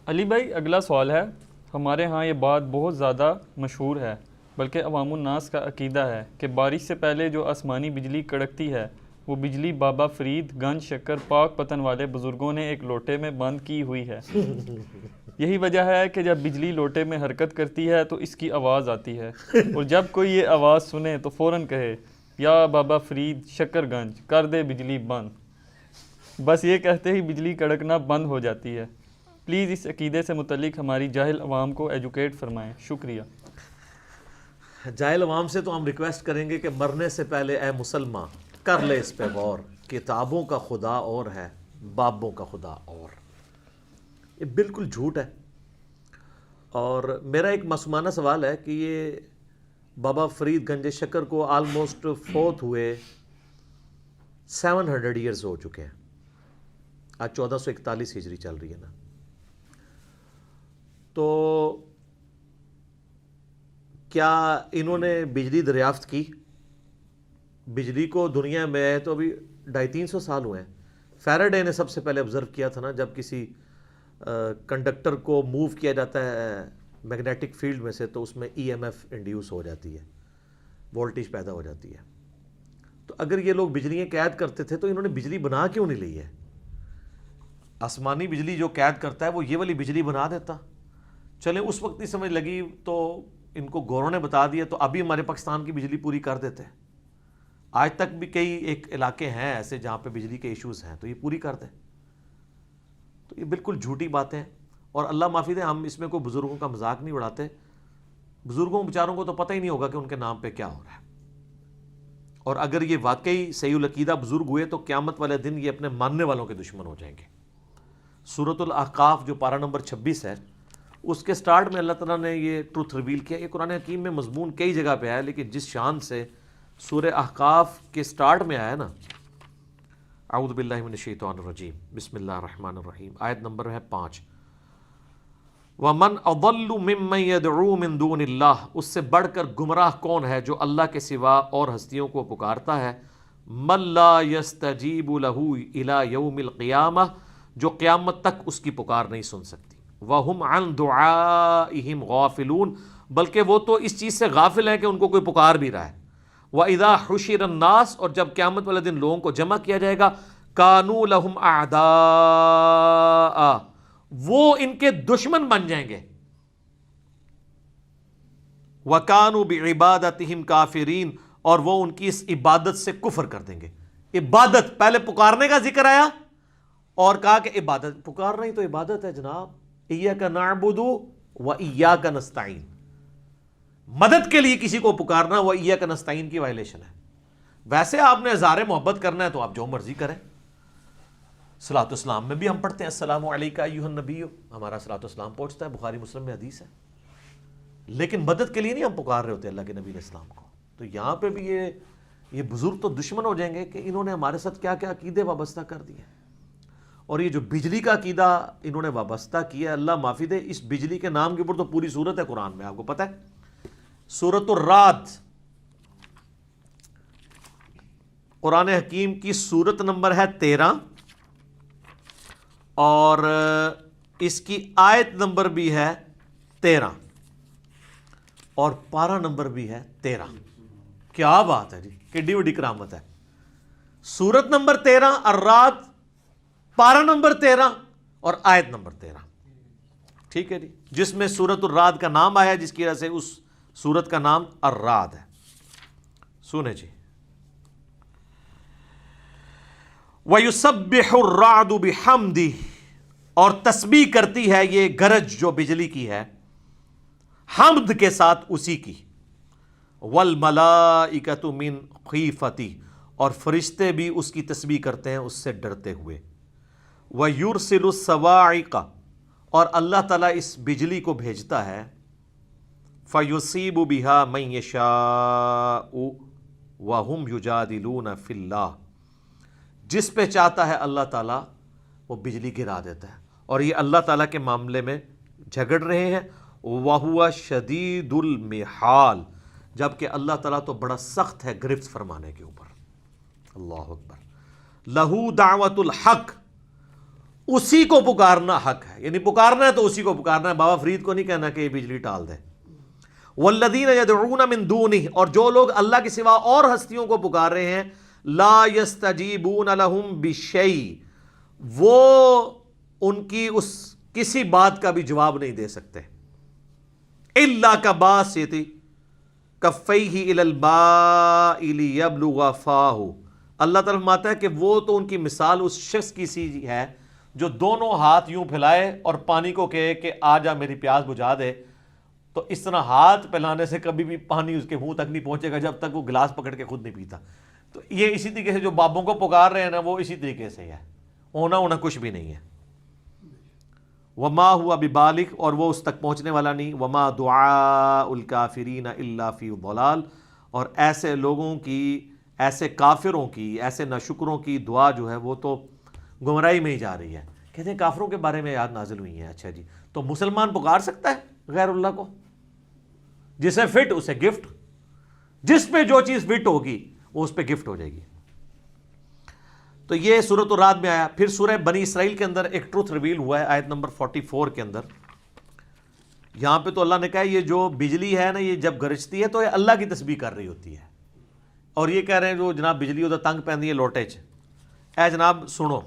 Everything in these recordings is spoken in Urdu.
علی بھائی اگلا سوال ہے، ہمارے ہاں یہ بات بہت زیادہ مشہور ہے، بلکہ عوام الناس کا عقیدہ ہے کہ بارش سے پہلے جو آسمانی بجلی کڑکتی ہے وہ بجلی بابا فرید گنج شکر پاک پتن والے بزرگوں نے ایک لوٹے میں بند کی ہوئی ہے۔ یہی وجہ ہے کہ جب بجلی لوٹے میں حرکت کرتی ہے تو اس کی آواز آتی ہے، اور جب کوئی یہ آواز سنے تو فوراً کہے یا بابا فرید شکر گنج کر دے بجلی بند۔ بس یہ کہتے ہی بجلی کڑکنا بند ہو جاتی ہے۔ پلیز اس عقیدے سے متعلق ہماری جاہل عوام کو ایجوکیٹ فرمائیں، شکریہ۔ جاہل عوام سے تو ہم ریکویسٹ کریں گے کہ مرنے سے پہلے اے مسلمان کر لے اس پہ غور، کتابوں کا خدا اور ہے، بابوں کا خدا اور۔ یہ بالکل جھوٹ ہے، اور میرا ایک معصومانہ سوال ہے کہ یہ بابا فرید گنج شکر کو آلموسٹ فوت ہوئے 700 ایئرز ہو چکے ہیں، آج 1441 ہجری چل رہی ہے نا، تو کیا انہوں نے بجلی دریافت کی؟ بجلی کو دنیا میں تو ابھی 250-300 سال ہوئے ہیں۔ فیراڈے نے سب سے پہلے آبزرو کیا تھا نا، جب کسی کنڈکٹر کو موو کیا جاتا ہے میگنیٹک فیلڈ میں سے تو اس میں ای ایم ایف انڈیوس ہو جاتی ہے، وولٹیج پیدا ہو جاتی ہے۔ تو اگر یہ لوگ بجلیاں قید کرتے تھے تو انہوں نے بجلی بنا کیوں نہیں لی ہے؟ آسمانی بجلی جو قید کرتا ہے وہ یہ والی بجلی بنا دیتا۔ چلیں اس وقت نہیں سمجھ لگی تو ان کو گوروں نے بتا دیا تو ابھی ہمارے پاکستان کی بجلی پوری کر دیتے ہیں۔ آج تک بھی کئی ایک علاقے ہیں ایسے جہاں پہ بجلی کے ایشوز ہیں تو یہ پوری کر دیں۔ تو یہ بالکل جھوٹی باتیں ہیں، اور اللہ معافی دے ہم اس میں کوئی بزرگوں کا مذاق نہیں اڑاتے۔ بزرگوں بیچاروں کو تو پتہ ہی نہیں ہوگا کہ ان کے نام پہ کیا ہو رہا ہے، اور اگر یہ واقعی صحیح العقیدہ بزرگ ہوئے تو قیامت والے دن یہ اپنے ماننے والوں کے دشمن ہو جائیں گے۔ سورۃ الاحقاف جو پارہ نمبر 26 ہے، اس کے سٹارٹ میں اللہ تعالیٰ نے یہ ٹروتھ ریویل کیا۔ یہ قرآن حکیم میں مضمون کئی جگہ پہ ہے، لیکن جس شان سے سورہ احقاف کے سٹارٹ میں آیا نا، اعوذ باللہ من الشیطان الرجیم بسم اللہ الرحمن الرحیم، آیت نمبر ہے 5، وَمَنْ أَضَلُّ مِمَّنْ يَدْعُو مِن دُونِ اللَّهِ، اس سے بڑھ کر گمراہ کون ہے جو اللہ کے سوا اور ہستیوں کو پکارتا ہے، مَن لَا يَسْتَجِيبُ لَهُ إِلَى يَوْمِ الْقِيَامَةِ، جو قیامت تک اس کی پکار نہیں سن سکتی، وَهُمْ عَنْ دُعَائِهِمْ غَافِلُونَ، بلکہ وہ تو اس چیز سے غافل ہیں کہ ان کو کوئی پکار بھی رہا ہے، وَإِذَا حُشِرَ النَّاسُ، اور جب قیامت والے دن لوگوں کو جمع کیا جائے گا، كَانُوا لَهُمْ أَعْدَاءَ، وہ ان کے دشمن بن جائیں گے، وَكَانُوا بِعِبَادَتِهِمْ كَافِرِينَ، اور وہ ان کی اس عبادت سے کفر کر دیں گے۔ عبادت، پہلے پکارنے کا ذکر آیا اور کہا کہ عبادت، پکارنا ہی تو عبادت ہے جناب۔ إِيَّاكَ نَعْبُدُ وَإِيَّاكَ نَسْتَعِينُ، مدد کے لیے کسی کو پکارنا وہ إِيَّاكَ نَسْتَعِينُ کی وائلیشن ہے۔ ویسے آپ نے اظہار محبت کرنا ہے تو آپ جو مرضی کریں۔ صلاۃ السلام میں بھی ہم پڑھتے ہیں السلام علیکہ ایھا النبی، ہمارا صلاۃ السلام پہنچتا ہے، بخاری مسلم میں حدیث ہے، لیکن مدد کے لیے نہیں ہم پکار رہے ہوتے اللہ کے نبی علیہ السلام کو۔ تو یہاں پہ بھی یہ بزرگ تو دشمن ہو جائیں گے کہ انہوں نے ہمارے ساتھ کیا کیا عقیدے وابستہ کر دیے، اور یہ جو بجلی کا عقیدہ انہوں نے وابستہ کیا، اللہ معافی دے، اس بجلی کے نام کے اوپر تو پوری صورت ہے قرآن میں، آپ کو پتہ ہے، سورۃ الرعد، قرآن حکیم کی سورت نمبر ہے 13، اور اس کی آیت نمبر بھی ہے 13، اور پارہ نمبر بھی ہے 13۔ کیا بات ہے جی، کڈی بڑی کرامت ہے۔ سورت نمبر 13 الرعد، پارہ نمبر 13 اور آیت نمبر 13، ٹھیک ہے جی، جس میں سورت الرعد کا نام آیا، جس کی وجہ سے اس سورت کا نام الرعد ہے۔ سنیں جی، وَيُسَبِّحُ الرَّعْدُ بِحَمْدِهِ، اور تسبیح کرتی ہے یہ گرج جو بجلی کی ہے حمد کے ساتھ اسی کی، وَالْمَلَائِكَةُ مِنْ خِیفَتِهِ، اور فرشتے بھی اس کی تسبیح کرتے ہیں اس سے ڈرتے ہوئے، وَيُرْسِلُ الصَّوَاعِقَ، اور اللہ تعالیٰ اس بجلی کو بھیجتا ہے، فَيُصِيبُ بِهَا مَن يَشَاءُ وَهُمْ يُجَادِلُونَ فِي اللَّهِ، جس پہ چاہتا ہے اللہ تعالیٰ وہ بجلی گرا دیتا ہے، اور یہ اللہ تعالیٰ کے معاملے میں جھگڑ رہے ہیں، وَهُوَ شَدِيدُ الْمِحَالِ، جبکہ اللہ تعالیٰ تو بڑا سخت ہے گرفت فرمانے کے اوپر۔ اللہ اکبر۔ لَهُ دعوت الحق، اسی کو پکارنا حق ہے، یعنی پکارنا ہے تو اسی کو پکارنا ہے، بابا فرید کو نہیں کہنا کہ یہ بجلی ٹال دے۔ والذین یدعون من دونہ، اور جو لوگ اللہ کے سوا اور ہستیوں کو پکار رہے ہیں، لا یستجیبون لہم بشیء، وہ ان کی اس کسی بات کا بھی جواب نہیں دے سکتے، الا کباسط کفیہ الی الماء لیبلغ فاہ، اللہ تعالیٰ فرماتا ہے کہ وہ تو ان کی مثال اس شخص کی سی ہے جو دونوں ہاتھ یوں پھیلائے اور پانی کو کہے کہ آ جا میری پیاس بجھا دے، تو اس طرح ہاتھ پھیلانے سے کبھی بھی پانی اس کے منہ تک نہیں پہنچے گا جب تک وہ گلاس پکڑ کے خود نہیں پیتا۔ تو یہ اسی طریقے سے جو بابوں کو پکار رہے ہیں نا، وہ اسی طریقے سے ہے، ہونا کچھ بھی نہیں ہے۔ وما ہوا ببالغ، اور وہ اس تک پہنچنے والا نہیں، وما دعاء الکافرین الا فی ضلال، اور ایسے لوگوں کی، ایسے کافروں کی، ایسے ناشکروں کی دعا جو ہے وہ تو گمراہی میں ہی جا رہی ہے۔ کہتے ہیں کافروں کے بارے میں آیات نازل ہوئی ہیں، اچھا جی، تو مسلمان پکار سکتا ہے غیر اللہ کو؟ جسے فٹ اسے گفٹ، جس پہ جو چیز فٹ ہوگی وہ اس پہ گفٹ ہو جائے گی۔ تو یہ سورۃ الرعد میں آیا۔ پھر سورہ بنی اسرائیل کے اندر ایک ٹروتھ ریویل ہوا ہے، آیت نمبر 44 کے اندر۔ یہاں پہ تو اللہ نے کہا یہ جو بجلی ہے نا، یہ جب گرجتی ہے تو یہ اللہ کی تسبیح کر رہی ہوتی ہے، اور یہ کہہ رہے ہیں جو جناب بجلی ہوتا تنگ پہنی ہے لوٹے چ۔ اے جناب سنو،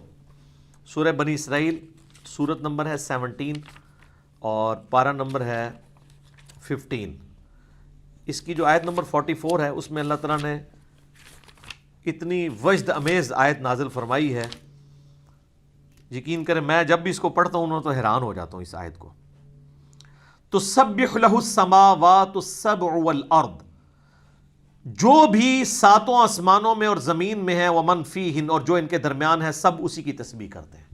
سورہ بنی اسرائیل، سورت نمبر ہے 17 اور پارہ نمبر ہے 15۔ اس کی جو آیت نمبر 44 ہے اس میں اللہ تعالیٰ نے اتنی وجد امیز آیت نازل فرمائی ہے، یقین کریں میں جب بھی اس کو پڑھتا ہوں تو حیران ہو جاتا ہوں اس آیت کو۔ تسبح لہ السماوات السبع والارض، جو بھی ساتوں آسمانوں میں اور زمین میں ہے، ومن فیہن، اور جو ان کے درمیان ہے، سب اسی کی تسبیح کرتے ہیں۔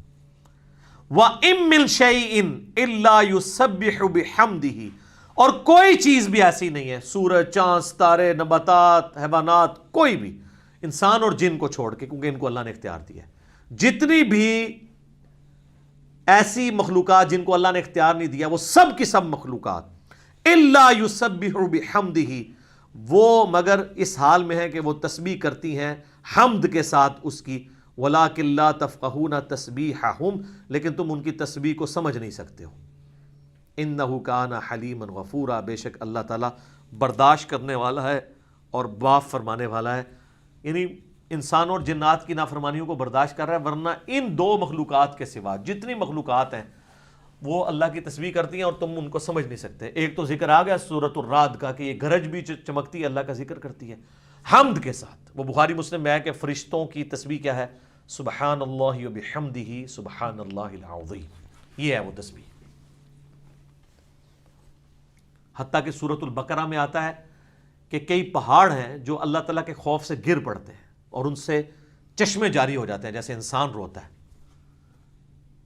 وَإِن مِّن شَيْءٍ إِلَّا يُسَبِّحُ بِحَمْدِهِ، اور کوئی چیز بھی ایسی نہیں ہے، سورج، چاند، ستارے، نباتات، حیوانات، کوئی بھی، انسان اور جن کو چھوڑ کے، کیونکہ ان کو اللہ نے اختیار دیا ہے، جتنی بھی ایسی مخلوقات جن کو اللہ نے اختیار نہیں دیا، وہ سب کی سب مخلوقات إِلَّا يُسَبِّحُ بِحَمْدِهِ، وہ مگر اس حال میں ہے کہ وہ تسبیح کرتی ہیں حمد کے ساتھ اس کی، وَلَٰكِن لَا تَفْقَهُونَ تَسْبِيحَهُمْ، لیکن تم ان کی تسبیح کو سمجھ نہیں سکتے ہو۔ إِنَّهُ كَانَ حَلِيمًا غَفُورًا، بے شک اللہ تعالیٰ برداشت کرنے والا ہے اور معاف فرمانے والا ہے، یعنی انسان اور جنات کی نافرمانیوں کو برداشت کر رہا ہے، ورنہ ان دو مخلوقات کے سوا جتنی مخلوقات ہیں وہ اللہ کی تسبیح کرتی ہیں اور تم ان کو سمجھ نہیں سکتے۔ ایک تو ذکر آ گیا سورۃ الرعد کا کہ یہ گرج بھی چمکتی ہے، اللہ کا ذکر کرتی ہے حمد کے ساتھ۔ وہ بخاری مسلم میں ہے کہ فرشتوں کی تسبیح کیا ہے؟ سبحان اللہ وبحمدہ سبحان اللہ العظیم، یہ ہے وہ تسبیح۔ حتیٰ کہ سورۃ البقرہ میں آتا ہے کہ کئی پہاڑ ہیں جو اللہ تعالیٰ کے خوف سے گر پڑتے ہیں اور ان سے چشمے جاری ہو جاتے ہیں جیسے انسان روتا ہے۔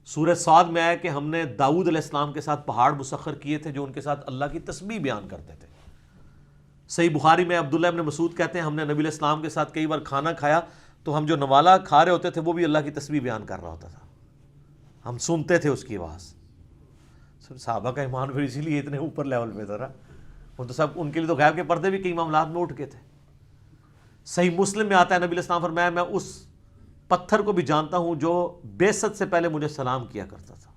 سورہ صاد میں آیا کہ ہم نے داؤد علیہ السلام کے ساتھ پہاڑ مسخر کیے تھے جو ان کے ساتھ اللہ کی تسبیح بیان کرتے تھے۔ صحیح بخاری میں عبداللہ ابن مسعود کہتے ہیں ہم نے نبی علیہ السلام کے ساتھ کئی بار کھانا کھایا تو ہم جو نوالا کھا رہے ہوتے تھے وہ بھی اللہ کی تسبیح بیان کر رہا ہوتا تھا، ہم سنتے تھے اس کی آواز۔ صحابہ کا ایمان پھر اسی لیے اتنے اوپر لیول پہ تھا نا، وہ تو سب ان کے لیے تو غیب کے پردے بھی کئی معاملات میں اٹھ کے تھے۔ صحیح مسلم میں آتا ہے نبی علیہ السلام فرمایا میں اس پتھر کو بھی جانتا ہوں جو بعثت سے پہلے مجھے سلام کیا کرتا تھا۔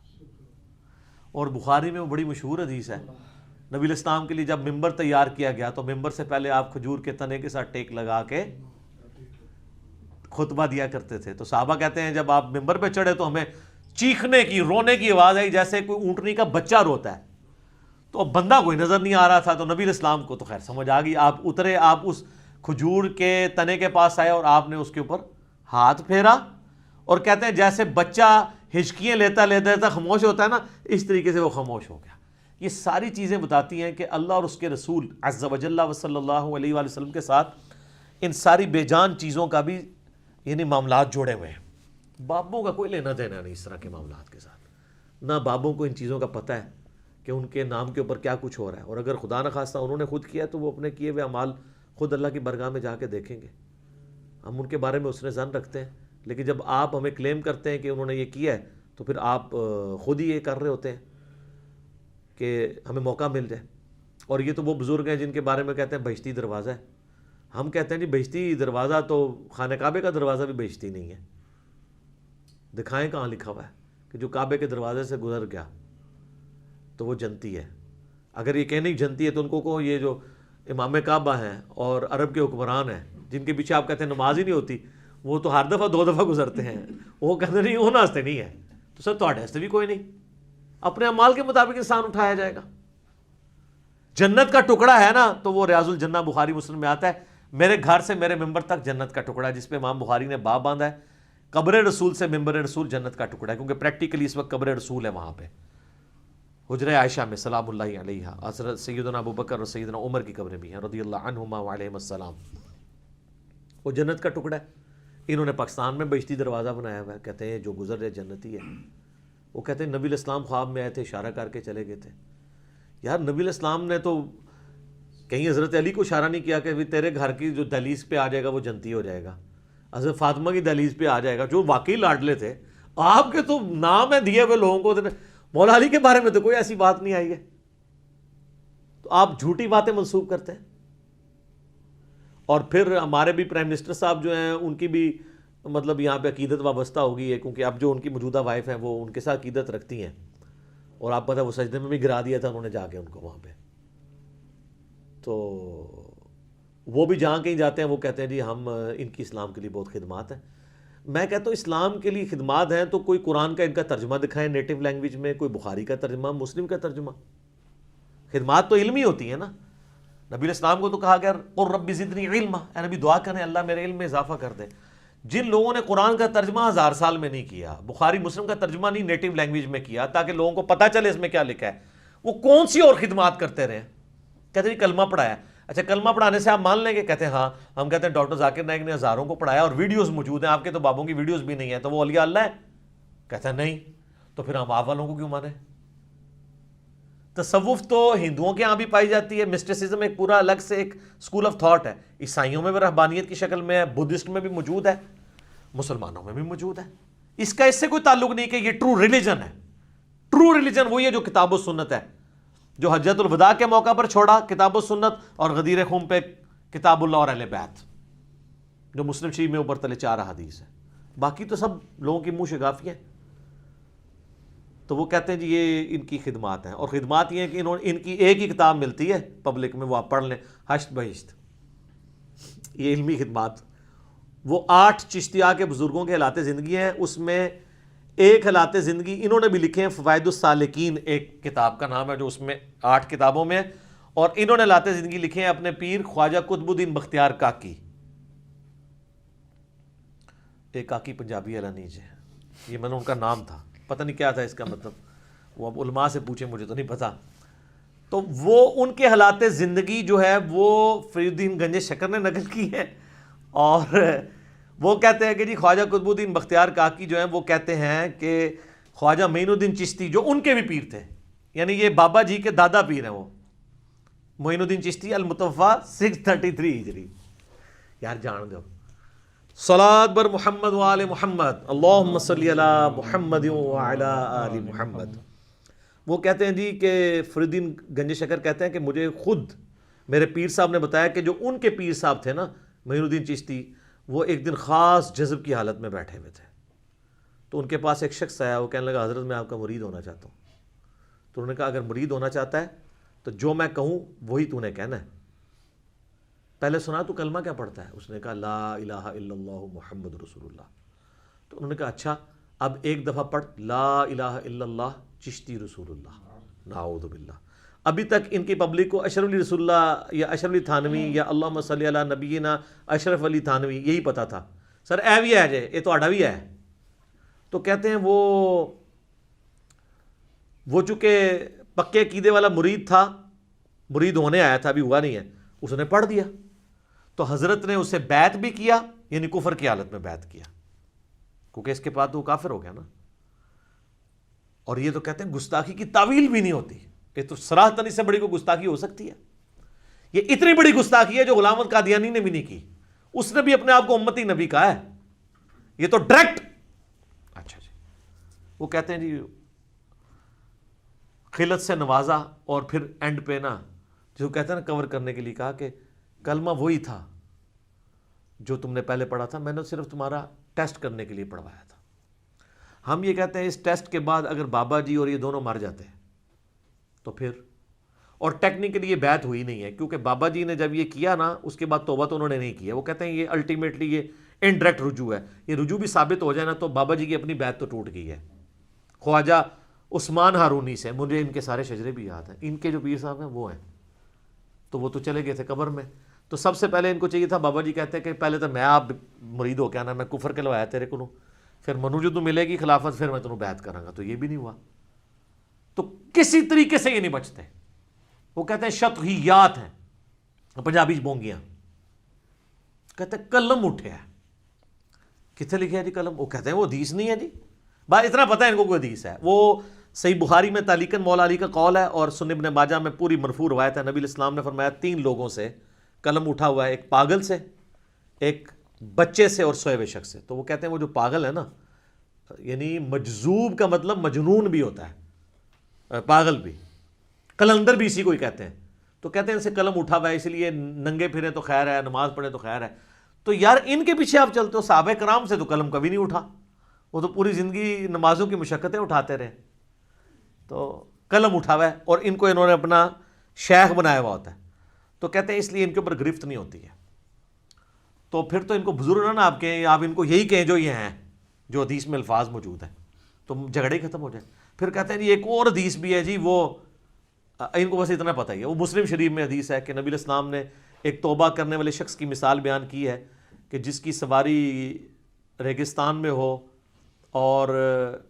اور بخاری میں وہ بڑی مشہور حدیث ہے، نبی علیہ السلام کے لیے جب ممبر تیار کیا گیا تو ممبر سے پہلے آپ کھجور کے تنے کے ساتھ ٹیک لگا کے خطبہ دیا کرتے تھے۔ تو صحابہ کہتے ہیں جب آپ ممبر پہ چڑھے تو ہمیں چیخنے کی، رونے کی آواز آئی جیسے کوئی اونٹنی کا بچہ روتا ہے، تو اب بندہ کوئی نظر نہیں آ رہا تھا۔ تو نبی علیہ السلام کو تو خیر سمجھ آ گئی، آپ اترے، آپ اس کھجور کے تنے کے پاس آئے اور آپ نے اس کے اوپر ہاتھ پھیرا، اور کہتے ہیں جیسے بچہ ہچکیاں لیتا لیتا خاموش ہوتا ہے نا، اس طریقے سے وہ خاموش ہو گیا۔ یہ ساری چیزیں بتاتی ہیں کہ اللہ اور اس کے رسول عز و جل و صلی اللہ علیہ وآلہ وسلم کے ساتھ ان ساری بے جان چیزوں کا بھی یعنی معاملات جوڑے ہوئے ہیں۔ بابوں کا کوئی لینا دینا نہیں اس طرح کے معاملات کے ساتھ، نہ بابوں کو ان چیزوں کا پتہ ہے کہ ان کے نام کے اوپر کیا کچھ ہو رہا ہے، اور اگر خدا نخواستہ انہوں نے خود کیا تو وہ اپنے کیے ہوئے اعمال خود اللہ کی بارگاہ میں جا کے دیکھیں گے۔ ہم ان کے بارے میں حسن ظن رکھتے ہیں، لیکن جب آپ ہمیں کلیم کرتے ہیں کہ انہوں نے یہ کیا ہے تو پھر آپ خود ہی یہ کر رہے ہوتے ہیں کہ ہمیں موقع مل جائے۔ اور یہ تو وہ بزرگ ہیں جن کے بارے میں کہتے ہیں بہشتی دروازہ ہے، ہم کہتے ہیں جی بہشتی دروازہ تو خانہ کعبہ کا دروازہ بھی بہشتی نہیں ہے، دکھائیں کہاں لکھا ہوا ہے، کہ جو کعبے کے دروازے سے گزر گیا تو وہ جنتی ہے. اگر یہ کہنے جنتی ہے تو ان کو یہ جو امام کعبہ ہیں اور عرب کے حکمران ہیں جن کے پیچھے آپ کہتے ہیں نماز ہی نہیں ہوتی, وہ تو ہر دفعہ 2 دفعہ گزرتے ہیں, وہ کہتے نہیں وہ ناستے نہیں ہے. تو سر تھوڑے ہستے بھی کوئی نہیں, اپنے اعمال کے مطابق انسان اٹھایا جائے گا. جنت کا ٹکڑا ہے نا تو وہ ریاض الجنہ بخاری مسلم میں آتا ہے, میرے گھر سے میرے ممبر تک جنت کا ٹکڑا ہے, جس پہ امام بخاری نے باب باندھا ہے قبر رسول سے ممبر رسول جنت کا ٹکڑا ہے, کیونکہ پریکٹیکلی اس وقت قبر رسول ہے وہاں پہ حجرہ عائشہ میں سلام اللہ علیہ. حضرت سیدنا ابو بکر اور سیدنا عمر کی قبریں بھی ہیں رضی اللہ عنہما وعلیہم السلام. وہ جنت کا ٹکڑا ہے. انہوں نے پاکستان میں بہشتی دروازہ بنایا ہوا ہے, کہتے ہیں جو گزر رہے جنتی ہے. وہ کہتے ہیں نبی الاسلام خواب میں آئے تھے, اشارہ کر کے چلے گئے تھے. یار نبی الاسلام نے تو کہیں حضرت علی کو اشارہ نہیں کیا کہ تیرے گھر کی جو دہلیز پہ آ جائے گا وہ جنتی ہو جائے گا, حضرت فاطمہ کی دہلیز پہ آ جائے گا, جو واقعی لاڈلے تھے. آپ کے تو نام ہے دیے ہوئے لوگوں کو, مولا علی کے بارے میں تو کوئی ایسی بات نہیں آئی ہے, تو آپ جھوٹی باتیں منسوب کرتے ہیں. اور پھر ہمارے بھی پرائم منسٹر صاحب جو ہیں ان کی بھی مطلب یہاں پہ عقیدت وابستہ ہو گئی ہے, کیونکہ اب جو ان کی موجودہ وائف ہیں وہ ان کے ساتھ عقیدت رکھتی ہیں, اور آپ پتہ وہ سجدے میں بھی گرا دیا تھا انہوں نے جا کے ان کو وہاں پہ. تو وہ بھی جہاں کہیں جاتے ہیں وہ کہتے ہیں جی ہم ان کی اسلام کے لیے بہت خدمات ہیں. میں کہتا ہوں اسلام کے لیے خدمات ہیں تو کوئی قرآن کا ان کا ترجمہ دکھائیں نیٹو لینگویج میں, کوئی بخاری کا ترجمہ, مسلم کا ترجمہ. خدمات تو علمی ہوتی ہیں نا. نبی الاسلام کو تو کہا گیا قل رب زدنی علما, اے نبی دعا کریں اللہ میرے علم میں اضافہ کر دے. جن لوگوں نے قرآن کا ترجمہ 1000 سال میں نہیں کیا, بخاری مسلم کا ترجمہ نہیں نیٹو لینگویج میں کیا تاکہ لوگوں کو پتہ چلے اس میں کیا لکھا ہے, وہ کون سی اور خدمات کرتے رہے. کہتے ہیں کلمہ پڑھایا, اچھا کلمہ پڑھانے سے آپ مان لیں گے؟ کہتے ہیں ہاں. ہم کہتے ہیں ڈاکٹر ذاکر نائک نے ہزاروں کو پڑھایا اور ویڈیوز موجود ہیں, آپ کے تو بابوں کی ویڈیوز بھی نہیں ہیں, تو وہ اولیاء اللہ ہے؟ کہتے ہیں نہیں. تو پھر ہم آپ والوں کو کیوں مانیں؟ تصوف تو ہندوؤں کے ہاں بھی پائی جاتی ہے, مسٹسزم ایک پورا الگ سے ایک اسکول آف تھاٹ ہے, عیسائیوں میں بھی رہبانیت کی شکل میں ہے, بدھسٹ میں بھی موجود ہے, مسلمانوں میں بھی موجود ہے. اس کا اس سے کوئی تعلق نہیں کہ یہ ٹرو ریلیجن ہے. ٹرو ریلیجن وہی ہے جو کتاب و سنت ہے, جو حجت الوداع کے موقع پر چھوڑا کتاب و سنت, اور غدیر خم پہ کتاب اللہ اور اہل بیت, جو مسلم شریف میں اوپر تلے 4 احادیث ہے. باقی تو سب لوگوں کی منہ شگافی ہیں. تو وہ کہتے ہیں جی یہ ان کی خدمات ہیں, اور خدمات یہ ہیں کہ ان کی ایک ہی کتاب ملتی ہے پبلک میں, وہ آپ پڑھ لیں, حشت بہشت. یہ علمی خدمات. وہ 8 چشتیہ کے بزرگوں کے حالات زندگی ہیں, اس میں ایک حالات زندگی انہوں نے بھی لکھے ہیں, فوائد السالکین ایک کتاب کا نام ہے جو اس میں 8 کتابوں میں, اور انہوں نے حالات زندگی لکھے ہیں اپنے پیر خواجہ قطب الدین بختیار کاکی. ایک کاکی پنجابی علانیج ہے, یہ میں نے ان کا نام تھا, پتہ نہیں کیا تھا اس کا مطلب, وہ اب علماء سے پوچھیں, مجھے تو نہیں پتہ. تو وہ ان کے حالات زندگی جو ہے وہ فرید الدین گنج شکر نے نقل کی ہے, اور وہ کہتے ہیں کہ جی خواجہ قطب الدین بختیار کاکی جو ہیں وہ کہتے ہیں کہ خواجہ معین الدین چشتی جو ان کے بھی پیر تھے, یعنی یہ بابا جی کے دادا پیر ہیں, وہ معین الدین چشتی المتوفا 633 ہجری. یار جان دو صلاۃ بر محمد وآل محمد, اللہم صلی علی محمد وعلی آل محمد. وہ کہتے ہیں جی کہ فرید الدین گنج شکر کہتے ہیں کہ مجھے خود میرے پیر صاحب نے بتایا کہ جو ان کے پیر صاحب تھے نا معین الدین چشتی, وہ ایک دن خاص جذب کی حالت میں بیٹھے ہوئے تھے, تو ان کے پاس ایک شخص آیا, وہ کہنے لگا حضرت میں آپ کا مرید ہونا چاہتا ہوں. تو انہوں نے کہا اگر مرید ہونا چاہتا ہے تو جو میں کہوں وہی تو نے کہنا ہے, پہلے سنا تو کلمہ کیا پڑھتا ہے؟ اس نے کہا لا الہ الا اللہ محمد رسول اللہ. تو انہوں نے کہا اچھا اب ایک دفعہ پڑھ لا الہ الا اللہ چشتی رسول اللہ, نعوذ باللہ. ابھی تک ان کی پبلک کو اشرف علی رسول اللہ یا اشرف علی تھانوی یا اللہم صلی علی نبینا اشرف علی تھانوی یہی پتا تھا. سر اے بھی ہے جے, یہ تو آڈا بھی ہے. تو کہتے ہیں وہ چونکہ پکے عقیدے والا مرید تھا, مرید ہونے آیا تھا, ابھی ہوا نہیں ہے, اس نے پڑھ دیا. تو حضرت نے اسے بیعت بھی کیا, یعنی کفر کی حالت میں بیعت کیا, کیونکہ اس کے بعد وہ کافر ہو گیا نا. اور یہ تو کہتے ہیں گستاخی کی تعویل بھی نہیں ہوتی, یہ تو صراحتاً اس سے بڑی کوئی گستاخی ہو سکتی ہے؟ یہ اتنی بڑی گستاخی ہے جو غلام احمد قادیانی نے بھی نہیں کی, اس نے بھی اپنے آپ کو امتی نبی کہا ہے, یہ تو ڈائریکٹ. اچھا جی, وہ کہتے ہیں جی خلت سے نوازا, اور پھر اینڈ پہ نا جو کہتے ہیں نا کور کرنے کے لیے کہا کہ کلمہ وہی تھا جو تم نے پہلے پڑھا تھا, میں نے صرف تمہارا ٹیسٹ کرنے کے لیے پڑھوایا تھا. ہم یہ کہتے ہیں اس ٹیسٹ کے بعد اگر بابا جی اور یہ دونوں مر جاتے ہیں تو پھر، اور ٹیکنیکلی یہ بیعت ہوئی نہیں ہے، کیونکہ بابا جی نے جب یہ کیا نا اس کے بعد توبہ تو انہوں نے نہیں کیا. وہ کہتے ہیں یہ الٹیمیٹلی یہ انڈائریکٹ رجوع ہے، یہ رجوع بھی ثابت ہو جائے نا تو بابا جی کی اپنی بیعت تو ٹوٹ گئی ہے. خواجہ عثمان ہارونی سے، مجھے ان کے سارے شجرے بھی یاد ہیں، ان کے جو پیر صاحب ہیں وہ ہیں، تو وہ تو چلے گئے تھے قبر میں. تو سب سے پہلے ان کو چاہیے تھا، بابا جی کہتے ہیں کہ پہلے تو میں آپ مرید ہو کے آنا، میں کفر کے لوایا تیرے کو، پھر منو جو تو ملے گی خلافت پھر میں تمہیں بیعت کراں گا. تو یہ بھی نہیں ہوا. تو کسی طریقے سے یہ نہیں بچتے. وہ کہتے ہیں شطحیات ہیں، پنجابی بونگیاں. کہتے ہیں قلم اٹھے ہے. کتنے لکھے ہے جی قلم؟ وہ کہتے ہیں وہ حدیث نہیں ہے جی. بات اتنا پتہ ہے ان کو کوئی حدیث ہے. وہ صحیح بخاری میں تعلیقاً مولا علی کا قول ہے، اور سنن ابن ماجہ میں پوری مرفوع روایت ہے. نبی علیہ السلام نے فرمایا 3 لوگوں سے قلم اٹھا ہوا ہے، ایک پاگل سے، ایک بچے سے، اور سوئے ہوئے شخص سے. تو وہ کہتے ہیں وہ جو پاگل ہے نا، یعنی مجذوب کا مطلب مجنون بھی ہوتا ہے، پاگل بھی، قلندر بھی اسی کو ہی کہتے ہیں. تو کہتے ہیں ان سے قلم اٹھا ہوا ہے، اس لیے ننگے پھریں تو خیر ہے، نماز پڑھیں تو خیر ہے. تو یار ان کے پیچھے آپ چلتے ہو، صحابہ کرام سے تو قلم کبھی نہیں اٹھا، وہ تو پوری زندگی نمازوں کی مشقتیں اٹھاتے رہے. تو قلم اٹھا ہوا ہے، اور ان کو انہوں نے اپنا شیخ بنایا ہوا ہوتا ہے. تو کہتے ہیں اس لیے ان کے اوپر گرفت نہیں ہوتی ہے. تو پھر تو ان کو بزرگ نہ آپ کہیں، آپ ان کو یہی کہیں جو یہ ہیں، جو حدیث میں الفاظ موجود ہیں، تو جھگڑے ہی ختم ہو جائے. پھر کہتے ہیں جی ایک اور حدیث بھی ہے جی، وہ ان کو بس اتنا پتہ ہی ہے. وہ مسلم شریف میں حدیث ہے کہ نبی علیہ السلام نے ایک توبہ کرنے والے شخص کی مثال بیان کی ہے کہ جس کی سواری ریگستان میں ہو اور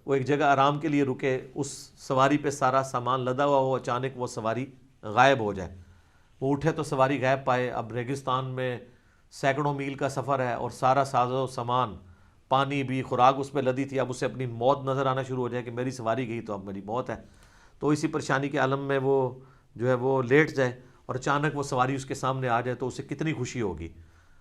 وہ ایک جگہ آرام کے لیے رکے، اس سواری پہ سارا سامان لدا ہوا ہو، اچانک وہ سواری غائب ہو جائے. وہ اٹھے تو سواری غائب پائے. اب ریگستان میں سینکڑوں میل کا سفر ہے اور سارا ساز و سامان، پانی بھی، خوراک اس پہ لدی تھی. اب اسے اپنی موت نظر آنا شروع ہو جائے کہ میری سواری گئی تو اب میری موت ہے. تو اسی پریشانی کے عالم میں وہ جو ہے وہ لیٹ جائے اور اچانک وہ سواری اس کے سامنے آ جائے تو اسے کتنی خوشی ہوگی.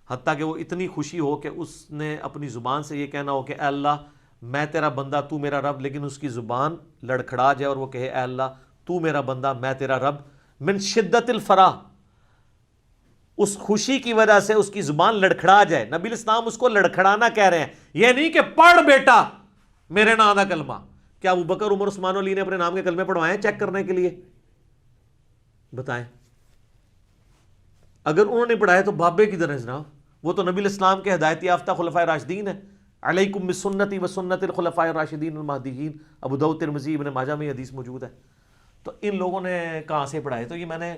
حتیٰ کہ وہ اتنی خوشی ہو کہ اس نے اپنی زبان سے یہ کہنا ہو کہ اے اللہ میں تیرا بندہ تو میرا رب، لیکن اس کی زبان لڑکھڑا جائے اور وہ کہے اے اللہ تو میرا بندہ میں تیرا رب. من شدت الفرح، اس خوشی کی وجہ سے اس کی زبان لڑکھڑا جائے. نبی الاسلام اس کو لڑکھڑانا کہہ رہے ہیں، یہ نہیں کہ پڑھ بیٹا میرے نام دا کلمہ. کیا ابو بکر، عمر، عثمان علی نے اپنے نام کے کلمے پڑھوائے ہیں چیک کرنے کے لیے؟ بتائیں. اگر انہوں نے پڑھائے تو بابے کی طرح جناب، وہ تو نبی الاسلام کے ہدایت یافتہ خلفائے راشدین ہیں. علیکم بسنتی وسنت الخلفاء الراشدین المہدیین. ابو داؤد، ترمذی، ابن ماجہ میں یہ حدیث موجود ہے. تو ان لوگوں نے کہاں سے پڑھائے؟ تو یہ میں نے،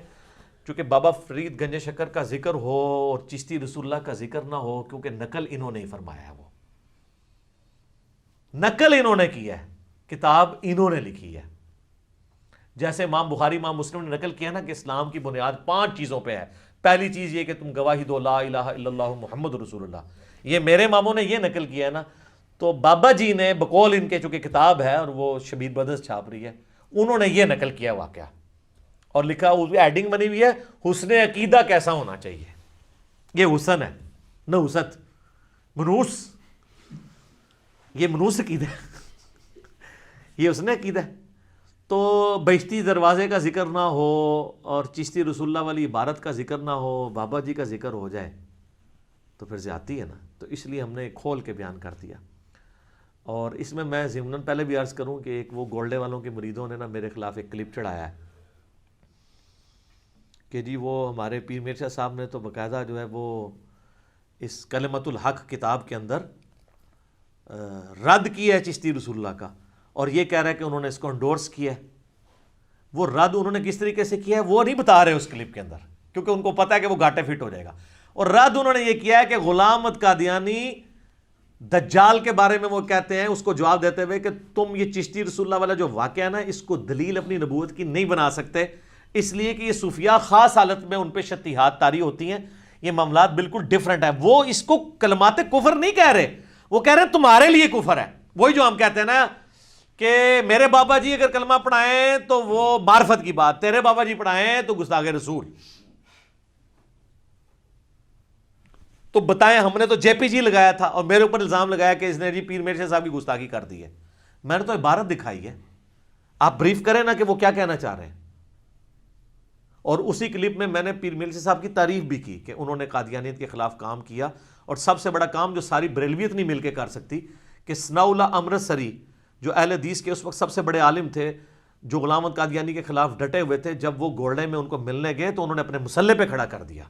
چونکہ بابا فرید گنج شکر کا ذکر ہو اور چشتی رسول اللہ کا ذکر نہ ہو، کیونکہ نقل انہوں نے ہی فرمایا ہے، وہ نقل انہوں نے کی ہے، کتاب انہوں نے لکھی ہے. جیسے امام بخاری، امام مسلم نے نقل کیا نا کہ اسلام کی بنیاد 5 چیزوں پہ ہے. پہلی چیز یہ کہ تم گواہی دو لا الہ الا اللہ محمد رسول اللہ. یہ میرے اماموں نے یہ نقل کیا ہے نا. تو بابا جی نے بقول ان کے، چونکہ کتاب ہے اور وہ شبیر بدرس چھاپ رہی ہے، انہوں نے یہ نقل کیا واقعہ اور لکھا، اس میں ایڈنگ بنی ہوئی ہے حسن عقیدہ کیسا ہونا چاہیے. یہ حسن ہے نہ حسد، منوس، یہ منوس عقیدہ ہے، یہ حسن عقیدہ ہے. تو بہشتی دروازے کا ذکر نہ ہو اور چشتی رسول اللہ والی عبارت کا ذکر نہ ہو، بابا جی کا ذکر ہو جائے تو پھر زیادتی ہے نا. تو اس لیے ہم نے کھول کے بیان کر دیا. اور اس میں ضمناً پہلے بھی عرض کروں کہ ایک وہ گولڈے والوں کے مریدوں نے نا میرے خلاف ایک کلپ چڑھایا ہے کہ جی وہ ہمارے پیر مرشد صاحب نے تو باقاعدہ جو ہے وہ اس کلمۃ الحق کتاب کے اندر رد کیا ہے چشتی رسول اللہ کا، اور یہ کہہ رہا ہے کہ انہوں نے اس کو انڈورس کیا ہے. وہ رد انہوں نے کس طریقے سے کیا ہے وہ نہیں بتا رہے اس کلپ کے اندر، کیونکہ ان کو پتہ ہے کہ وہ گھاٹے فٹ ہو جائے گا. اور رد انہوں نے یہ کیا ہے کہ غلام احمد قادیانی دجال کے بارے میں وہ کہتے ہیں، اس کو جواب دیتے ہوئے کہ تم یہ چشتی رسول اللہ والا جو واقعہ ہے نا، اس کو دلیل اپنی نبوت کی نہیں بنا سکتے، اس لیے کہ یہ صوفیاء خاص حالت میں ان پہ شتیحات طاری ہوتی ہیں، یہ معاملات بالکل ڈیفرنٹ ہے. وہ اس کو کلمات کفر نہیں کہہ رہے، وہ کہہ رہے ہیں تمہارے لیے کفر ہے. وہی جو ہم کہتے ہیں نا کہ میرے بابا جی اگر کلمہ پڑھائیں تو وہ معرفت کی بات، تیرے بابا جی پڑھائیں تو گستاخ رسول. تو بتائیں، ہم نے تو جے پی جی لگایا تھا اور میرے اوپر الزام لگایا کہ اس نے جی پیر مرشد صاحب کی گستاخی کر دی ہے. میں نے تو عبارت دکھائی ہے، آپ بریف کریں نا کہ وہ کیا کہنا چاہ رہے ہیں. اور اسی کلپ میں میں نے پیر مرشد صاحب کی تعریف بھی کی کہ انہوں نے قادیانیت کے خلاف کام کیا، اور سب سے بڑا کام جو ساری بریلویت نہیں مل کے کر سکتی کہ ثناء اللہ امرتسری جو اہل حدیث کے اس وقت سب سے بڑے عالم تھے، جو غلام احمد قادیانی کے خلاف ڈٹے ہوئے تھے، جب وہ گھوڑے میں ان کو ملنے گئے تو انہوں نے اپنے مسلح پہ کھڑا کر دیا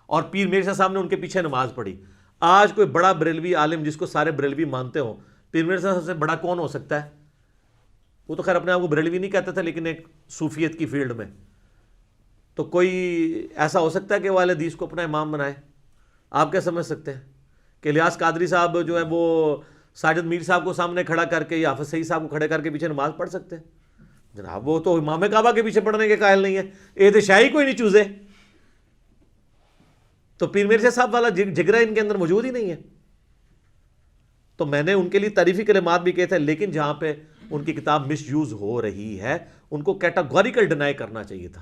اور پیر مرزا صاحب نے ان کے پیچھے نماز پڑھی. آج کوئی بڑا بریلوی عالم جس کو سارے بریلوی مانتے ہوں، پیر مرزا صاحب سے بڑا کون ہو سکتا ہے؟ وہ تو خیر اپنے آپ کو بریلوی نہیں کہتے تھے لیکن ایک صوفیت کی فیلڈ میں. تو کوئی ایسا ہو سکتا ہے کہ وہ اہل حدیث کو اپنا امام بنائے؟ آپ کیا سمجھ سکتے ہیں کہ الیاس قادری صاحب جو ہے وہ ساجد میر صاحب کو سامنے کھڑا کر کے یا حافظ سعید صاحب کو کھڑے کر کے پیچھے نماز پڑھ سکتے ہیں؟ جناب وہ تو امام کعبہ کے پیچھے پڑھنے کے قائل نہیں ہے، اے شاہی کوئی نہیں چوزے. تو پیر مرزا صاحب والا جگرہ ان کے اندر موجود ہی نہیں ہے. تو میں نے ان کے لیے تعریفی کلمات بھی کہے تھے، لیکن جہاں پہ ان کی کتاب مس یوز ہو رہی ہے ان کو کیٹاگوریکل ڈینائی کرنا چاہیے تھا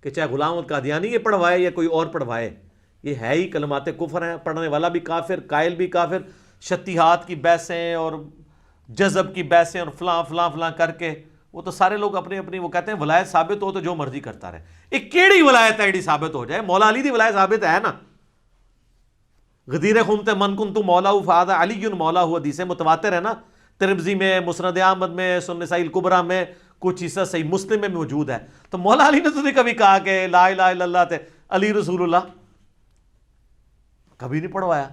کہ چاہے غلام احمد قادیانی یہ پڑھوائے یا کوئی اور پڑھوائے، یہ ہے ہی کلمات کفر ہیں، پڑھنے والا بھی کافر، قائل بھی کافر. شتیہات کی بحثیں اور جذب کی بحثیں اور فلاں فلاں فلاں کر کے وہ تو سارے لوگ اپنی اپنی وہ کہتے ہیں ولایت ثابت ہو تو جو مرضی کرتا رہے. ایک کیڑی ولایت ہے ایڈی ثابت ہو جائے؟ مولا علی دی ولایت ثابت ہے نا. غدیر خمت من کنت مولا فہذا علی مولا ہوا، حدیث متواتر ہے نا، ترمذی میں، مسند احمد میں، سنن نسائی الکبریٰ میں، کچھ حصہ صحیح مسلم میں موجود ہے. تو مولا علی نے تو نہیں کبھی کہا کہ لا الہ الا اللہ تے علی رسول اللہ، کبھی نہیں پڑھوایا.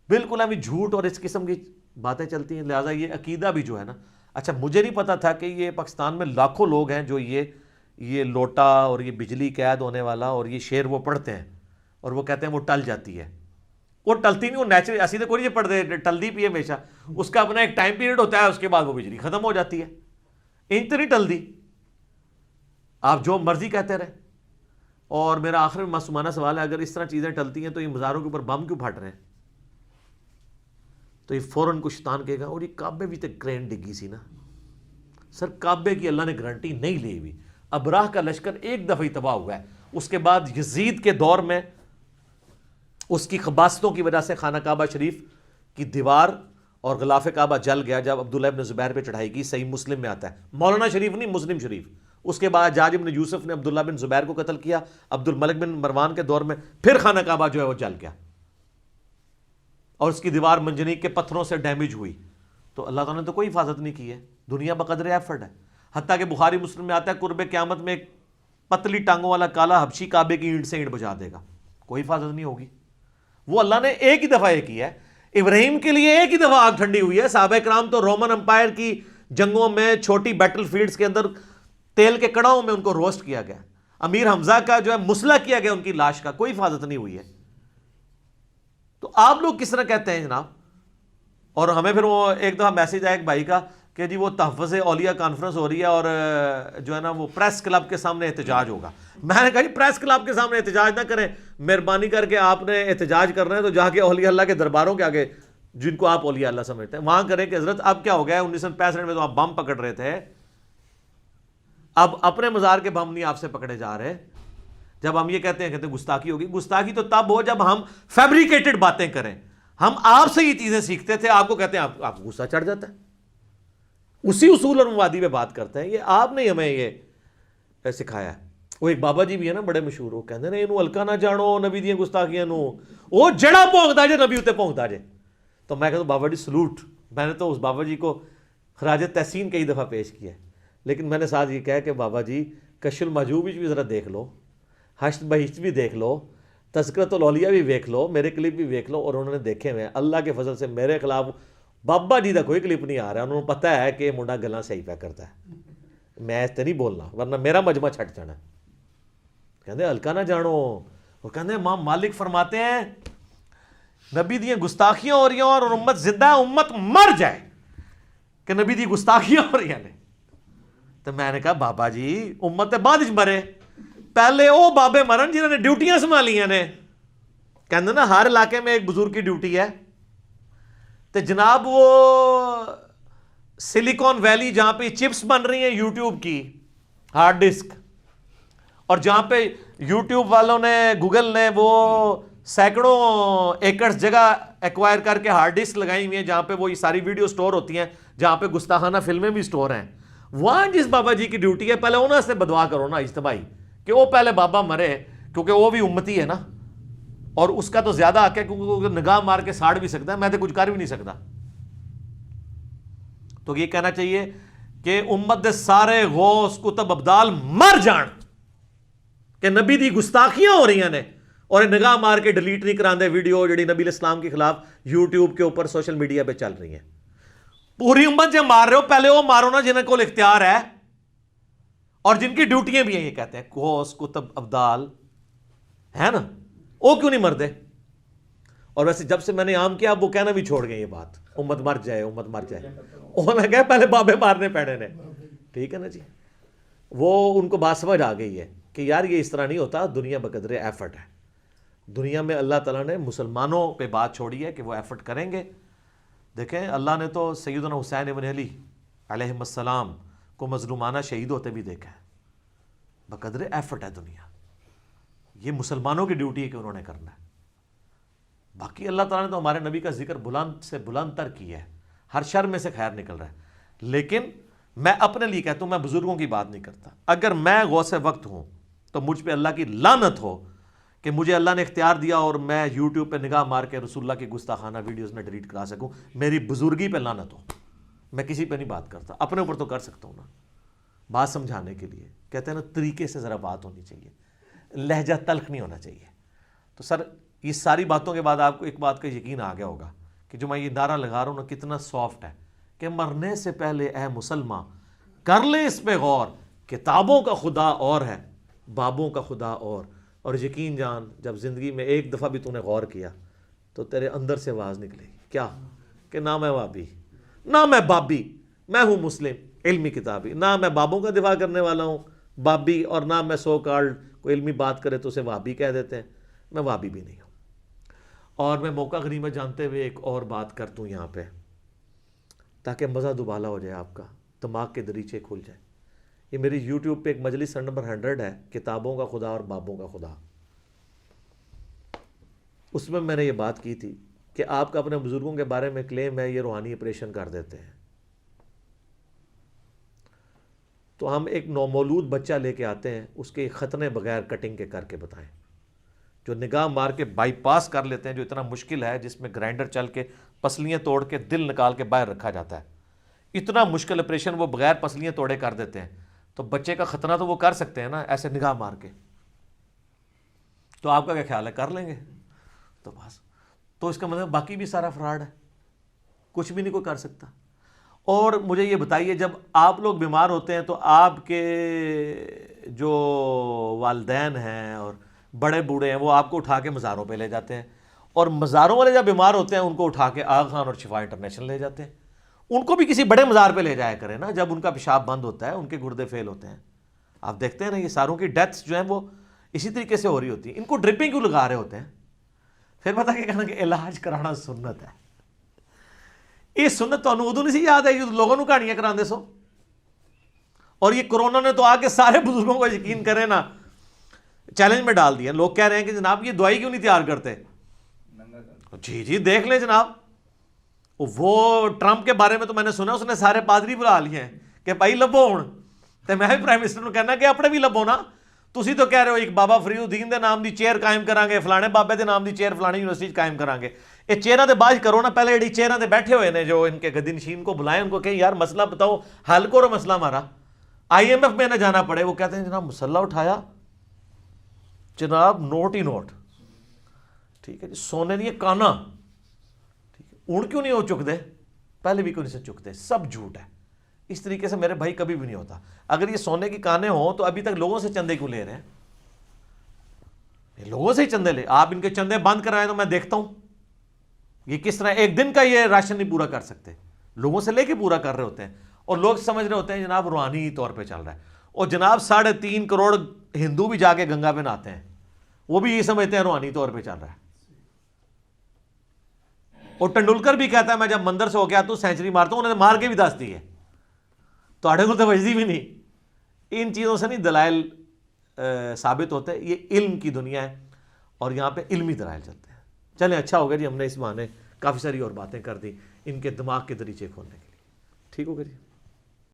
بالکل ابھی جھوٹ اور اس قسم کی باتیں چلتی ہیں. لہٰذا یہ عقیدہ بھی جو ہے نا، اچھا مجھے نہیں پتا تھا کہ یہ پاکستان میں لاکھوں لوگ ہیں جو یہ لوٹا اور یہ بجلی قید ہونے والا اور یہ شعر وہ پڑھتے ہیں اور وہ کہتے ہیں وہ ٹل جاتی ہے. وہ ٹلتی نہیں، وہ نیچرل ایسی تو کوئی نہیں پڑھتے ٹلدی پی ہے ہمیشہ، اس کا اپنا ایک ٹائم پیریڈ ہوتا ہے، اس کے بعد وہ بجلی ختم ہو جاتی ہے. انج تو نہیں ٹلدی، آپ جو مرضی کہتے رہے. اور میرا آخر میں معصومانہ سوال ہے، اگر اس طرح چیزیں ٹلتی ہیں تو یہ مزاروں کے اوپر بم کیوں پھٹ رہے ہیں؟ تو یہ فوراً کو شیطان کہے گا اور یہ کعبے بھی تو کرین ڈگی سی نا. سر کعبے کی اللہ نے گارنٹی نہیں لی ہوئی. ابراہ کا لشکر ایک دفعہ ہی تباہ ہوا ہے، اس کے بعد یزید کے دور میں اس کی خباستوں کی وجہ سے خانہ کعبہ شریف کی دیوار اور غلاف کعبہ جل گیا جب عبداللہ ابن زبیر پہ چڑھائی کی. صحیح مسلم میں آتا ہے، مولانا شریف نہیں، مسلم شریف. اس کے بعد حجاج ابن یوسف نے عبداللہ بن زبیر کو قتل کیا. عبد الملک بن مروان کے دور میں پھر خانہ کعبہ جو ہے وہ جل گیا اور اس کی دیوار منجنیق کے پتھروں سے ڈیمیج ہوئی. تو اللہ تعالیٰ نے تو کوئی حفاظت نہیں کی ہے، دنیا بقدر ایفرٹ ہے. حتیٰ کہ بخاری مسلم میں آتا ہے قرب قیامت میں ایک پتلی ٹانگوں والا کالا حبشی کعبے کی اینٹ سے اینٹ بجا دے گا، کوئی حفاظت نہیں ہوگی. وہ اللہ نے ایک ہی دفعہ یہ کیا ہے. ابراہیم کے لیے ایک ہی دفعہ آگ ٹھنڈی ہوئی ہے. صحابہ کرام تو رومن امپائر کی جنگوں میں چھوٹی بیٹل فیلڈز کے اندر تیل کے کڑاؤں میں ان کو روسٹ کیا گیا. امیر حمزہ کا جو ہے مسلح کیا گیا ان کی لاش کا، کوئی حفاظت نہیں ہوئی ہے. تو آپ لوگ کس طرح کہتے ہیں جناب؟ اور ہمیں پھر وہ ایک دفعہ میسج آیا ایک بھائی کا کہ جی وہ تحفظ اولیاء کانفرنس ہو رہی ہے اور جو ہے نا وہ پریس کلب کے سامنے احتجاج ہوگا. میں نے کہا جی پریس کلب کے سامنے احتجاج نہ کریں، مہربانی کر کے آپ نے احتجاج کرنا ہے تو جا کے اولیاء اللہ کے درباروں کے آگے جن کو آپ اولیاء اللہ سمجھتے ہیں وہاں کریں کہ حضرت اب کیا ہو گیا ہے، 1965 میں تو آپ بم پکڑ رہے تھے، اب اپنے مزار کے بم نہیں آپ سے پکڑے جا رہے. جب ہم یہ کہتے ہیں گستاخی ہوگی، گستاخی تو تب ہو جب ہم فیبریکیٹڈ باتیں کریں. ہم آپ سے یہ چیزیں سیکھتے تھے، آپ کو کہتے ہیں آپ کو غصہ چڑھ جاتا ہے، اسی اصول اور مبادی پہ بات کرتے ہیں. یہ آپ نے ہمیں یہ سکھایا ہے. وہ ایک بابا جی بھی ہے نا بڑے مشہور، وہ کہتے ہیں انہوں ہلکا نہ جانو نبی دیاں گستاخیاں نو، وہ جڑا پونکتا جے نبی اتنے پونکتا جے. تو میں کہتا ہوں بابا جی سلوٹ. میں نے تو اس بابا جی کو خراج تحسین کئی دفعہ پیش کیا ہے، لیکن میں نے ساتھ یہ کہا کہ بابا جی کشف المحجوب بھی ذرا دیکھ لو، حشر بہشت بھی دیکھ لو، تذکرۃ الاولیاء بھی دیکھ لو، میرے کلپ بھی دیکھ لو. اور انہوں نے دیکھے ہوئے اللہ کے فضل سے میرے خلاف بابا جی کا کوئی کلپ نہیں آ رہا. انہوں نے پتہ ہے کہ منڈا گلاں صحیح پہ کرتا ہے، میں اس تے نہیں بولنا ورنہ میرا مجمع چھٹ جانا. کہتے ہلکا نہ جانو. وہ کہتے ہیں امام مالک فرماتے ہیں نبی دی گستاخیاں ہو رہی ہیں اور امت زندہ ہے، امت مر جائے کہ نبی دی گستاخیاں ہو رہی ہیں. تو میں نے کہا بابا جی امت بعد مرے، پہلے وہ بابے مرن جنہوں نے ڈیوٹیاں سنبھالیاں نے. کہتے نا ہر علاقے میں ایک بزرگ کی ڈیوٹی ہے. تو جناب وہ سلیکون ویلی جہاں پہ چپس بن رہی ہیں یوٹیوب کی ہارڈ ڈسک، اور جہاں پہ یوٹیوب والوں نے گوگل نے وہ سینکڑوں ایکڑ جگہ ایکوائر کر کے ہارڈ ڈسک لگائی ہوئی ہیں جہاں پہ وہ یہ ساری ویڈیو سٹور ہوتی ہیں، جہاں پہ گستاخانہ فلمیں بھی سٹور ہیں، وہاں جس بابا جی کی ڈیوٹی ہے پہلے انہوں سے بدعا کرو نا اجتماعی کہ وہ پہلے بابا مرے، کیونکہ وہ بھی امتی ہے نا، اور اس کا تو زیادہ حق ہے کیونکہ نگاہ مار کے ساڑ بھی سکتا ہے، میں تو کچھ کر بھی نہیں سکتا. تو یہ کہنا چاہیے کہ امت دے سارے غوث کتب ابدال مر جان کہ نبی دی گستاخیاں ہو رہی ہیں اور نگاہ مار کے ڈیلیٹ نہیں کراندے ویڈیو جڑی نبی علیہ السلام کے خلاف یوٹیوب کے اوپر سوشل میڈیا پہ چل رہی ہیں. پوری امت جو مار رہے ہو پہلے وہ مارو نا جنہیں کو اختیار ہے اور جن کی ڈیوٹیاں بھی ہیں. یہ کہتے ہیں غوث کتب ابدال ہے نا, وہ کیوں نہیں مردے؟ اور ویسے جب سے میں نے عام کیا اب وہ کہنا بھی چھوڑ گئے یہ بات, امت مر جائے امت مر جائے. انہوں نے کہا پہلے بابے مارنے پڑے نے. ٹھیک ہے نا جی, وہ ان کو بات سمجھ آ گئی ہے کہ یار یہ اس طرح نہیں ہوتا, دنیا بقدر ایفرٹ ہے. دنیا میں اللہ تعالیٰ نے مسلمانوں پہ بات چھوڑی ہے کہ وہ ایفرٹ کریں گے. دیکھیں اللہ نے تو سیدنا حسین ابن علی علیہ السلام کو مظلومانہ شہید ہوتے بھی دیکھا ہے. بقدر ایفرٹ ہے دنیا. یہ مسلمانوں کی ڈیوٹی ہے کہ انہوں نے کرنا ہے. باقی اللہ تعالیٰ نے تو ہمارے نبی کا ذکر بلند سے بلند تر کیا ہے, ہر شر میں سے خیر نکل رہا ہے. لیکن میں اپنے لیے کہتا ہوں, میں بزرگوں کی بات نہیں کرتا. اگر میں غوث وقت ہوں تو مجھ پہ اللہ کی لعنت ہو کہ مجھے اللہ نے اختیار دیا اور میں یوٹیوب پہ نگاہ مار کے رسول اللہ کی گستاخانہ ویڈیوز میں ڈیلیٹ کرا سکوں. میری بزرگی پہ لعنت ہو. میں کسی پہ نہیں بات کرتا, اپنے اوپر تو کر سکتا ہوں نا, بات سمجھانے کے لیے. کہتے ہیں نا طریقے سے ذرا بات ہونی چاہیے, لہجہ تلخ نہیں ہونا چاہیے. تو سر یہ ساری باتوں کے بعد آپ کو ایک بات کا یقین آ گیا ہوگا کہ جو میں یہ نعرہ لگا رہا ہوں نا کتنا سافٹ ہے کہ مرنے سے پہلے اے مسلمان کر لے اس پہ غور, کتابوں کا خدا اور ہے بابوں کا خدا اور یقین جان جب زندگی میں ایک دفعہ بھی تو نے غور کیا تو تیرے اندر سے آواز نکلے گی کیا کہ نہ میں وابی نہ میں بابی, میں ہوں مسلم علمی کتابی. نہ میں بابوں کا دفاع کرنے والا ہوں بابی, اور نہ میں سو کارڈ کوئی علمی بات کرے تو اسے وابی کہہ دیتے ہیں. میں وابی بھی نہیں ہوں. اور میں موقع غنیمت جانتے ہوئے ایک اور بات کر دوں یہاں پہ تاکہ مزہ دوبالا ہو جائے, آپ کا دماغ کے دریچے کھل جائیں. یہ میری یوٹیوب پہ ایک مجلس نمبر 100 ہے, کتابوں کا خدا اور بابوں کا خدا. اس میں نے یہ بات کی تھی کہ آپ کا اپنے بزرگوں کے بارے میں کلیم ہے یہ روحانی آپریشن کر دیتے ہیں. تو ہم ایک نومولود بچہ لے کے آتے ہیں, اس کے ختنے بغیر کٹنگ کے کر کے بتائیں, جو نگاہ مار کے بائی پاس کر لیتے ہیں, جو اتنا مشکل ہے جس میں گرائنڈر چل کے پسلیاں توڑ کے دل نکال کے باہر رکھا جاتا ہے. اتنا مشکل آپریشن وہ بغیر پسلیاں توڑے کر دیتے ہیں. تو بچے کا ختنہ تو وہ کر سکتے ہیں نا ایسے نگاہ مار کے. تو آپ کا کیا خیال ہے, کر لیں گے؟ تو بس, تو اس کا مطلب باقی بھی سارا فراڈ ہے, کچھ بھی نہیں کوئی کر سکتا. اور مجھے یہ بتائیے جب آپ لوگ بیمار ہوتے ہیں تو آپ کے جو والدین ہیں اور بڑے بوڑھے ہیں وہ آپ کو اٹھا کے مزاروں پہ لے جاتے ہیں, اور مزاروں والے جب بیمار ہوتے ہیں ان کو اٹھا کے آغا خان اور شفا انٹرنیشنل لے جاتے ہیں. ان کو بھی کسی بڑے مزار پہ لے جایا کرے نا جب ان کا پیشاب بند ہوتا ہے, ان کے گردے فیل ہوتے ہیں. آپ دیکھتے ہیں نا یہ ساروں کی ڈیتھس جو ہیں وہ اسی طریقے سے ہو رہی ہوتی ہیں. ان کو ڈرپنگ کیوں لگا رہے ہوتے ہیں؟ پھر پتہ کہ کہنا کہ علاج کرانا سنت ہے. یہ سنت تو ادو نہیں سی یاد ہے, یہ لوگوں کو کہانیاں کراندے سو. اور یہ کرونا نے تو آ کے سارے بزرگوں کو یقین کرے نا چیلنج میں ڈال دیا. لوگ کہہ رہے ہیں کہ جناب یہ دوائی کیوں نہیں تیار کرتے؟ جی دیکھ لیں جناب, وہ ٹرمپ کے بارے میں تو میں نے سنا اس نے سارے پادری بلا لیے ہیں کہ بھائی لبو ہوں. تو میں بھی پرائم منسٹر کو کہنا کہ اپنے بھی لبو نا. تسی تو کہہ رہے ہو ایک بابا فرید الدین دے نام دی چیئر قائم کران گے, فلانے بابے دے نام دی چیئر فلانے یونیورسٹی قائم کران گے. یہ چیئراں دے باج کرو نا, پہلے جڑی چیئراں دے بیٹھے ہوئے نے جو ان کے گدی نشین کو بلائیں ان کو کہیں یار مسئلہ بتاؤ, حل کرو مسئلہ ہمارا. IMF میں نہ جانا پڑے, وہ کہتے ہیں جناب مسئلہ اٹھایا جناب نوٹ ہی نوٹ. ٹھیک ہے جی, سونے نہیں کانا. ٹھیک ہے, اون کیوں نہیں ہو چک دے, پہلے بھی کیوں نہیں سے چکتے, سب جھوٹ ہے. اس طریقے سے میرے بھائی کبھی بھی نہیں ہوتا. اگر یہ سونے کی کانے ہوں تو ابھی تک لوگوں سے چندے کیوں لے رہے ہیں؟ لوگوں سے ہی چندے لے, آپ ان کے چندے بند کرائیں تو میں دیکھتا ہوں یہ کس طرح ایک دن کا یہ راشن نہیں پورا کر سکتے, لوگوں سے لے کے پورا کر رہے ہوتے ہیں. اور لوگ سمجھ رہے ہوتے ہیں جناب روحانی طور پہ چل رہا ہے. اور جناب 3.5 کروڑ ہندو بھی جا کے گنگا پہ نہاتے ہیں, وہ بھی یہ سمجھتے ہیں روحانی طور پہ چل رہا ہے. اور ٹنڈولکر بھی کہتا ہے میں جب مندر سے ہو گیا تو سینچری مارتا ہوں, انہوں نے مار کے بھی دس دی ہے. تو آڑے کو تو وجدی بھی نہیں. ان چیزوں سے نہیں دلائل ثابت ہوتے. یہ علم کی دنیا ہے اور یہاں پہ علمی دلائل چلتے ہیں. چلیں اچھا ہو گیا جی, ہم نے اس بہانے کافی ساری اور باتیں کر دی ان کے دماغ کے دریچے کھولنے کے لیے. ٹھیک ہو گیا جی.